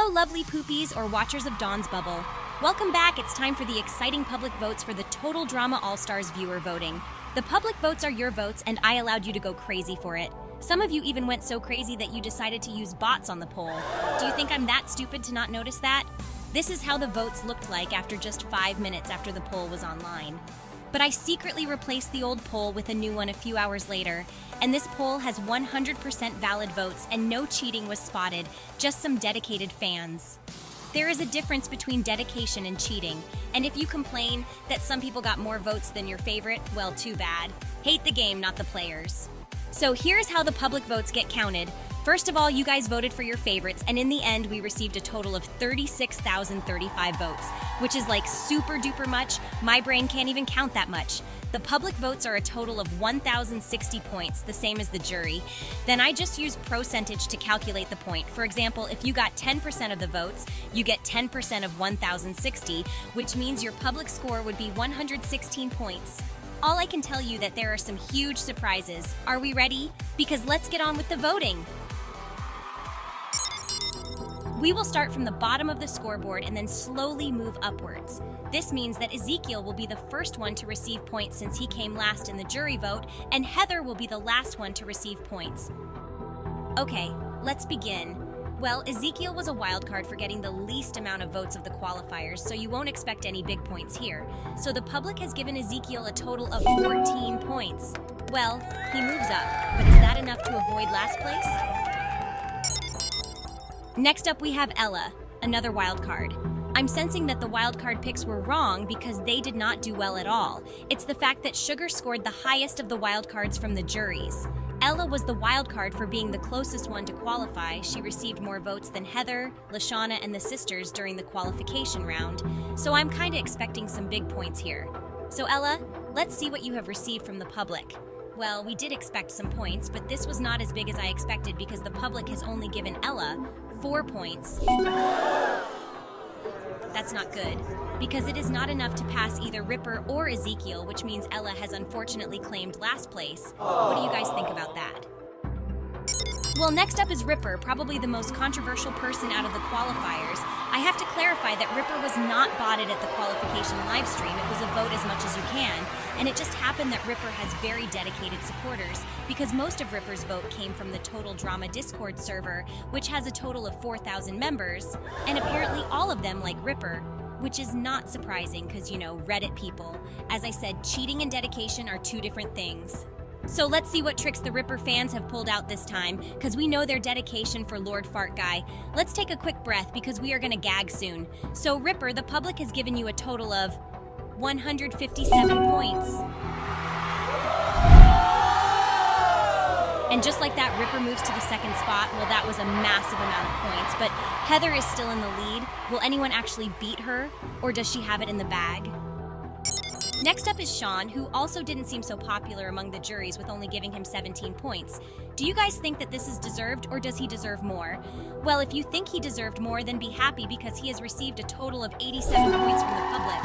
Hello, lovely poopies or watchers of Dawnsbubble. Welcome back. It's time for the exciting public votes for the Total Drama All-Stars viewer voting. The public votes are your votes, and I allowed you to go crazy for it. Some of you even went so crazy that you decided to use bots on the poll. Do you think I'm that stupid to not notice that? This is how the votes looked like after just 5 minutes after the poll was online. But I secretly replaced the old poll with a new one a few hours later, and this poll has 100% valid votes and no cheating was spotted, just some dedicated fans. There is a difference between dedication and cheating, and if you complain that some people got more votes than your favorite, well, too bad. Hate the game, not the players. So here's how the public votes get counted. First of all, you guys voted for your favorites, and in the end, we received a total of 36,035 votes, which is like super duper much. My brain can't even count that much. The public votes are a total of 1,060 points, the same as the jury. Then I just use percentage to calculate the point. For example, if you got 10% of the votes, you get 10% of 1,060, which means your public score would be 116 points. All I can tell you that there are some huge surprises. Are we ready? Because let's get on with the voting. We will start from the bottom of the scoreboard and then slowly move upwards. This means that Ezekiel will be the first one to receive points since he came last in the jury vote, and Heather will be the last one to receive points. Okay, let's begin. Well, Ezekiel was a wild card for getting the least amount of votes of the qualifiers, so you won't expect any big points here. So the public has given Ezekiel a total of 14 points. Well, he moves up, but is that enough to avoid last place? Next up, we have Ella, another wild card. I'm sensing that the wild card picks were wrong because they did not do well at all. It's the fact that Sugar scored the highest of the wild cards from the juries. Ella was the wild card for being the closest one to qualify. She received more votes than Heather, Lashana, and the sisters during the qualification round. So I'm kinda expecting some big points here. So Ella, let's see what you have received from the public. Well, we did expect some points, but this was not as big as I expected because the public has only given Ella 4 points. That's not good, because it is not enough to pass either Ripper or Ezekiel, which means Ella has unfortunately claimed last place. What do you guys think about that? Well, next up is Ripper, probably the most controversial person out of the qualifiers. I have to clarify that Ripper was not botted at the qualification live stream. It was a vote as much as you can, and it just happened that Ripper has very dedicated supporters because most of Ripper's vote came from the Total Drama Discord server, which has a total of 4,000 members, and apparently all of them like Ripper, which is not surprising because, you know, Reddit people. As I said, cheating and dedication are two different things. So let's see what tricks the Ripper fans have pulled out this time, because we know their dedication for Lord Fart Guy. Let's take a quick breath because we are going to gag soon. So Ripper, the public has given you a total of 157 points. And just like that, Ripper moves to the second spot. Well, that was a massive amount of points, but Heather is still in the lead. Will anyone actually beat her, or does she have it in the bag? Next up is Sean, who also didn't seem so popular among the juries with only giving him 17 points. Do you guys think that this is deserved, or does he deserve more? Well, if you think he deserved more, then be happy because he has received a total of 87 points from the public.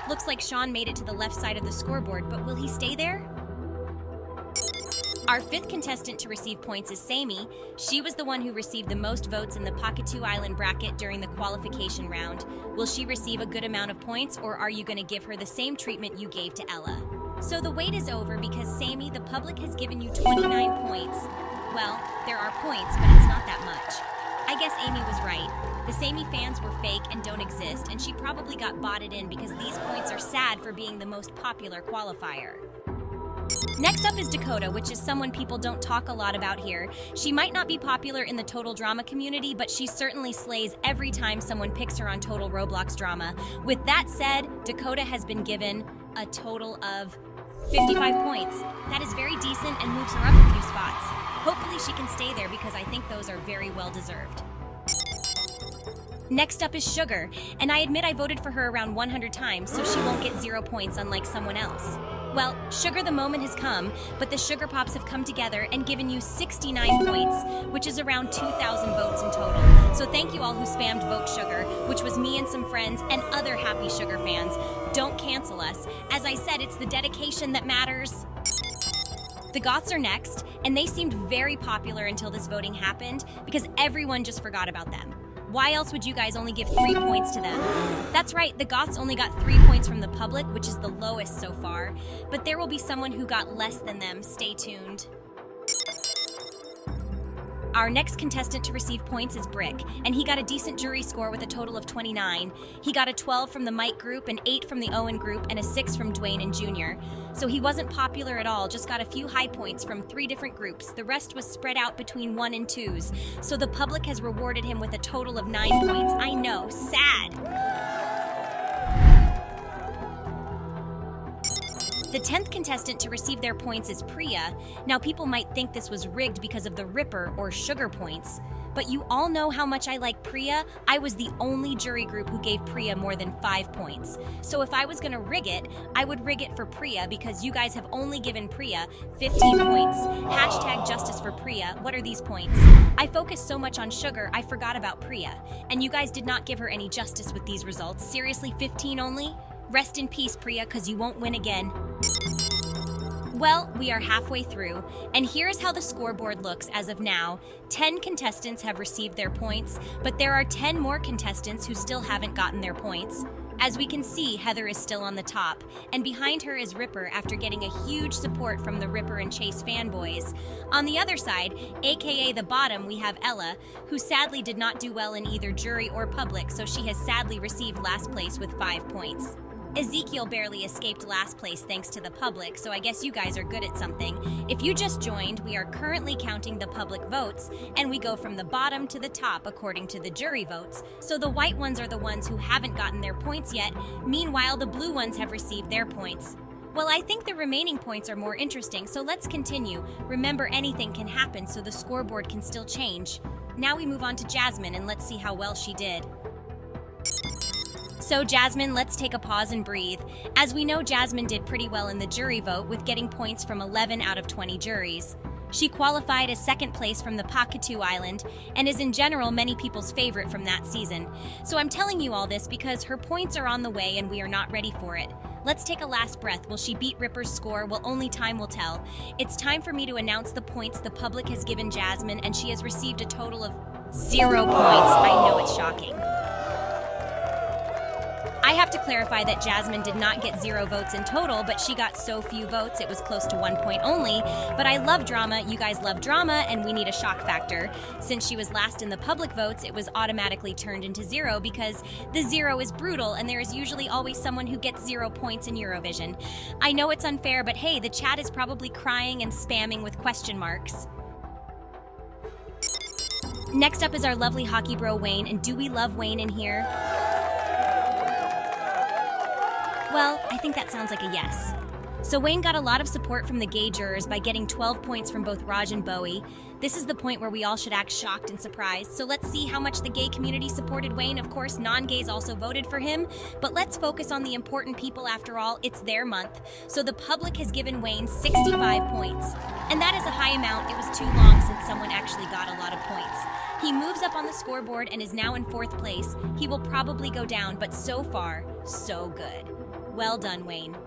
Looks like Sean made it to the left side of the scoreboard, but will he stay there? Our fifth contestant to receive points is Sammy. She was the one who received the most votes in the Pakatu Island bracket during the qualification round. Will she receive a good amount of points, or are you going to give her the same treatment you gave to Ella? So the wait is over because Sammy, the public has given you 29 points. Well, there are points, but it's not that much. I guess Amy was right. The Sammy fans were fake and don't exist, and she probably got botted in because these points are sad for being the most popular qualifier. Next up is Dakota, which is someone people don't talk a lot about here. She might not be popular in the Total Drama community, but she certainly slays every time someone picks her on Total Roblox Drama. With that said, Dakota has been given a total of 55 points. That is very decent and moves her up a few spots. Hopefully she can stay there because I think those are very well deserved. Next up is Sugar, and I admit I voted for her around 100 times, so she won't get 0 points unlike someone else. Well, Sugar, the moment has come, but the Sugar Pops have come together and given you 69 points, which is around 2,000 votes in total. So thank you all who spammed Vote Sugar, which was me and some friends and other happy Sugar fans. Don't cancel us. As I said, it's the dedication that matters. The Goths are next, and they seemed very popular until this voting happened because everyone just forgot about them. Why else would you guys only give 3 points to them? That's right, the Goths only got 3 points from the public, which is the lowest so far. But there will be someone who got less than them. Stay tuned. Our next contestant to receive points is Brick, and he got a decent jury score with a total of 29. He got a 12 from the Mike group, an 8 from the Owen group, and a 6 from Dwayne and Junior. So he wasn't popular at all, just got a few high points from 3 different groups. The rest was spread out between 1 and 2s. So the public has rewarded him with a total of 9 points. I know, sad. The 10th contestant to receive their points is Priya. Now people might think this was rigged because of the Ripper or sugar points. But you all know how much I like Priya. I was the only jury group who gave Priya more than 5 points. So if I was gonna rig it, I would rig it for Priya because you guys have only given Priya 15 points. Hashtag justice for Priya. What are these points? I focused so much on sugar, I forgot about Priya. And you guys did not give her any justice with these results. Seriously, 15 only? Rest in peace, Priya, because you won't win again. Well, we are halfway through, and here's how the scoreboard looks as of now. 10 contestants have received their points, but there are 10 more contestants who still haven't gotten their points. As we can see, Heather is still on the top, and behind her is Ripper after getting a huge support from the Ripper and Chase fanboys. On the other side, aka the bottom, we have Ella, who sadly did not do well in either jury or public, so she has sadly received last place with 5 points. Ezekiel barely escaped last place thanks to the public, so I guess you guys are good at something. If you just joined, we are currently counting the public votes, and we go from the bottom to the top according to the jury votes. So the white ones are the ones who haven't gotten their points yet, meanwhile the blue ones have received their points. Well, I think the remaining points are more interesting, so let's continue. Remember, anything can happen, so the scoreboard can still change. Now we move on to Jasmine, and let's see how well she did. So Jasmine, let's take a pause and breathe. As we know, Jasmine did pretty well in the jury vote with getting points from 11 out of 20 juries. She qualified as second place from the Pakatu Island and is in general many people's favorite from that season. So I'm telling you all this because her points are on the way and we are not ready for it. Let's take a last breath. Will she beat Ripper's score? Well, only time will tell. It's time for me to announce the points the public has given Jasmine, and she has received a total of 0 points. I know it's shocking. I have to clarify that Jasmine did not get 0 votes in total, but she got so few votes it was close to 1 point only. But I love drama, you guys love drama, and we need a shock factor. Since she was last in the public votes, it was automatically turned into 0 because the 0 is brutal and there is usually always someone who gets 0 points in Eurovision. I know it's unfair, but hey, the chat is probably crying and spamming with question marks. Next up is our lovely hockey bro Wayne, and do we love Wayne in here? Well, I think that sounds like a yes. So Wayne got a lot of support from the gay jurors by getting 12 points from both Raj and Bowie. This is the point where we all should act shocked and surprised. So let's see how much the gay community supported Wayne. Of course, non-gays also voted for him, but let's focus on the important people after all. It's their month. So the public has given Wayne 65 points. And that is a high amount. It was too long since someone actually got a lot of points. He moves up on the scoreboard and is now in 4th place. He will probably go down, but so far, so good. Well done, Wayne.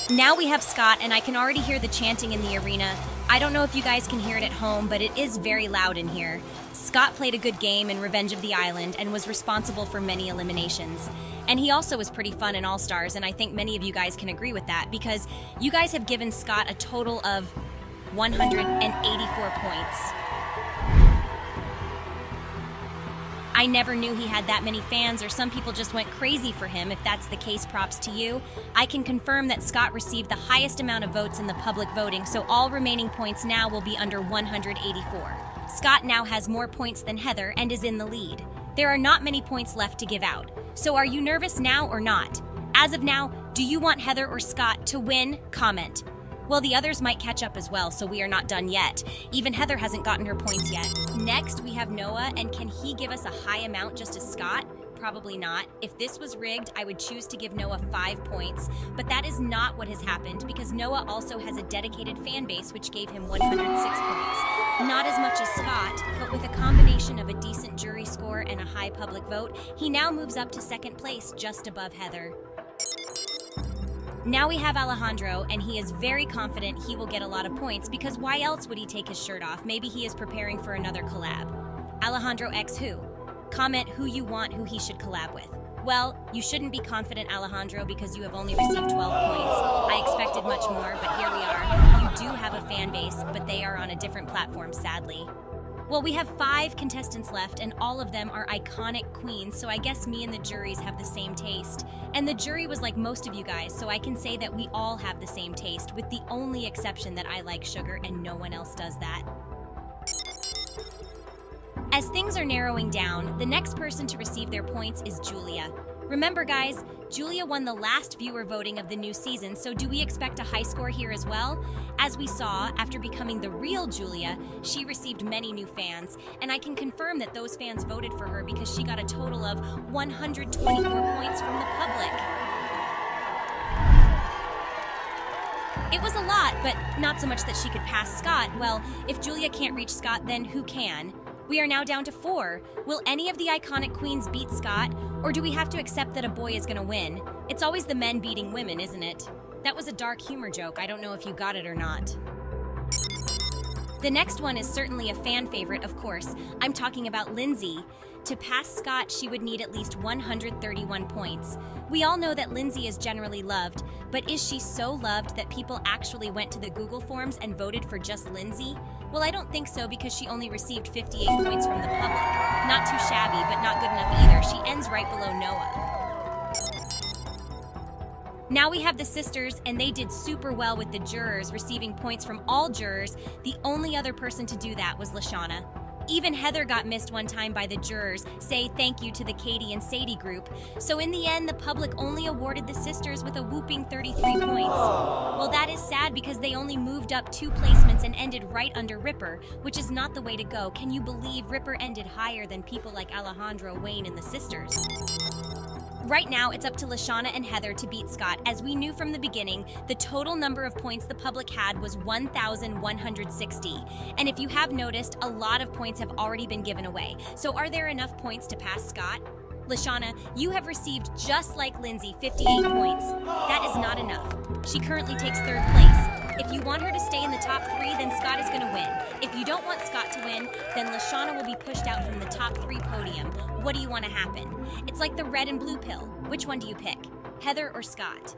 Now we have Scott, and I can already hear the chanting in the arena. I don't know if you guys can hear it at home, but it is very loud in here. Scott played a good game in Revenge of the Island and was responsible for many eliminations. And he also was pretty fun in All Stars, and I think many of you guys can agree with that because you guys have given Scott a total of 184 points. I never knew he had that many fans, or some people just went crazy for him. If that's the case, props to you. I can confirm that Scott received the highest amount of votes in the public voting, so all remaining points now will be under 184. Scott now has more points than Heather and is in the lead. There are not many points left to give out. So are you nervous now or not? As of now, do you want Heather or Scott to win? Comment. Well, the others might catch up as well, so we are not done yet. Even Heather hasn't gotten her points yet. Next, we have Noah, and can he give us a high amount just as Scott? Probably not. If this was rigged, I would choose to give Noah 5 points, but that is not what has happened because Noah also has a dedicated fan base which gave him 106 points. Not as much as Scott, but with a combination of a decent jury score and a high public vote, he now moves up to 2nd place just above Heather. Now we have Alejandro, and he is very confident he will get a lot of points because why else would he take his shirt off? Maybe he is preparing for another collab. Alejandro X who? Comment who you want who he should collab with. Well, you shouldn't be confident, Alejandro, because you have only received 12 points. I expected much more, but here we are. You do have a fan base, but they are on a different platform, sadly. Well, we have 5 contestants left, and all of them are iconic queens, so I guess me and the juries have the same taste. And the jury was like most of you guys, so I can say that we all have the same taste, with the only exception that I like sugar and no one else does that. As things are narrowing down, the next person to receive their points is Julia. Remember guys, Julia won the last viewer voting of the new season, so do we expect a high score here as well? As we saw, after becoming the real Julia, she received many new fans, and I can confirm that those fans voted for her because she got a total of 124 points from the public. It was a lot, but not so much that she could pass Scott. Well, if Julia can't reach Scott, then who can? We are now down to 4. Will any of the iconic queens beat Scott, or do we have to accept that a boy is gonna win? It's always the men beating women, isn't it? That was a dark humor joke. I don't know if you got it or not. The next one is certainly a fan favorite, of course. I'm talking about Lindsay. To pass Scott, she would need at least 131 points. We all know that Lindsay is generally loved, but is she so loved that people actually went to the Google Forms and voted for just Lindsay? Well, I don't think so because she only received 58 points from the public. Not too shabby, but not good enough either. She ends right below Noah. Now we have the sisters, and they did super well with the jurors, receiving points from all jurors. The only other person to do that was Lashana. Even Heather got missed one time by the jurors. Say thank you to the Katie and Sadie group. So in the end, the public only awarded the sisters with a whooping 33 points. Well, that is sad because they only moved up 2 placements and ended right under Ripper, which is not the way to go. Can you believe Ripper ended higher than people like Alejandro, Wayne, and the sisters? Right now, it's up to Lashana and Heather to beat Scott. As we knew from the beginning, the total number of points the public had was 1,160. And if you have noticed, a lot of points have already been given away. So are there enough points to pass Scott? Lashana, you have received, just like Lindsay, 58 points. That is not enough. She currently takes 3rd place. If you want her to stay in the top 3, then Scott is going to win. If you don't want Scott to win, then Lashana will be pushed out from the top 3 podium. What do you want to happen? It's like the red and blue pill. Which one do you pick? Heather or Scott?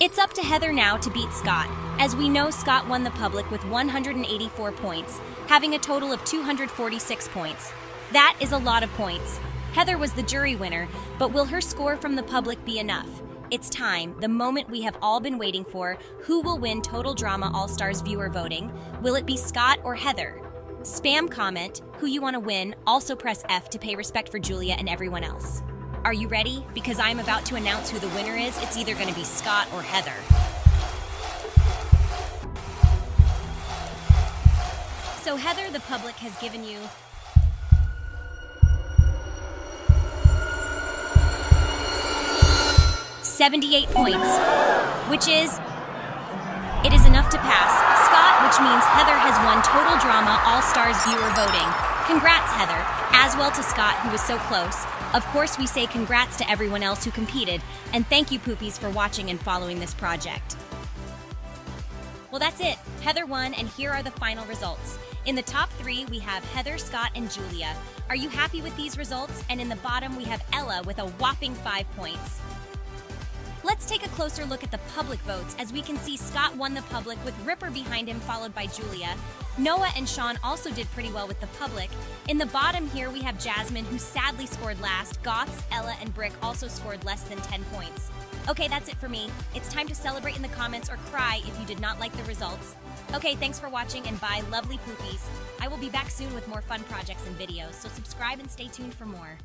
It's up to Heather now to beat Scott. As we know, Scott won the public with 184 points, having a total of 246 points. That is a lot of points. Heather was the jury winner, but will her score from the public be enough? It's time, the moment we have all been waiting for. Who will win Total Drama All-Stars viewer voting? Will it be Scott or Heather? Spam comment who you want to win, also press F to pay respect for Julia and everyone else. Are you ready? Because I'm about to announce who the winner is. It's either going to be Scott or Heather. So Heather, the public has given you 78 points, which is enough to pass Scott, which means Heather has won Total Drama All-Stars viewer voting. Congrats, Heather, as well to Scott, who was so close. Of course, we say congrats to everyone else who competed, and thank you, Poopies, for watching and following this project. Well, that's it. Heather won, and here are the final results. In the top 3, we have Heather, Scott, and Julia. Are you happy with these results? And in the bottom, we have Ella with a whopping 5 points. Let's take a closer look at the public votes. As we can see, Scott won the public with Ripper behind him, followed by Julia. Noah and Sean also did pretty well with the public. In the bottom here, we have Jasmine, who sadly scored last. Goths, Ella, and Brick also scored less than 10 points. Okay, that's it for me. It's time to celebrate in the comments or cry if you did not like the results. Okay, thanks for watching, and bye, lovely Poopies. I will be back soon with more fun projects and videos, so subscribe and stay tuned for more.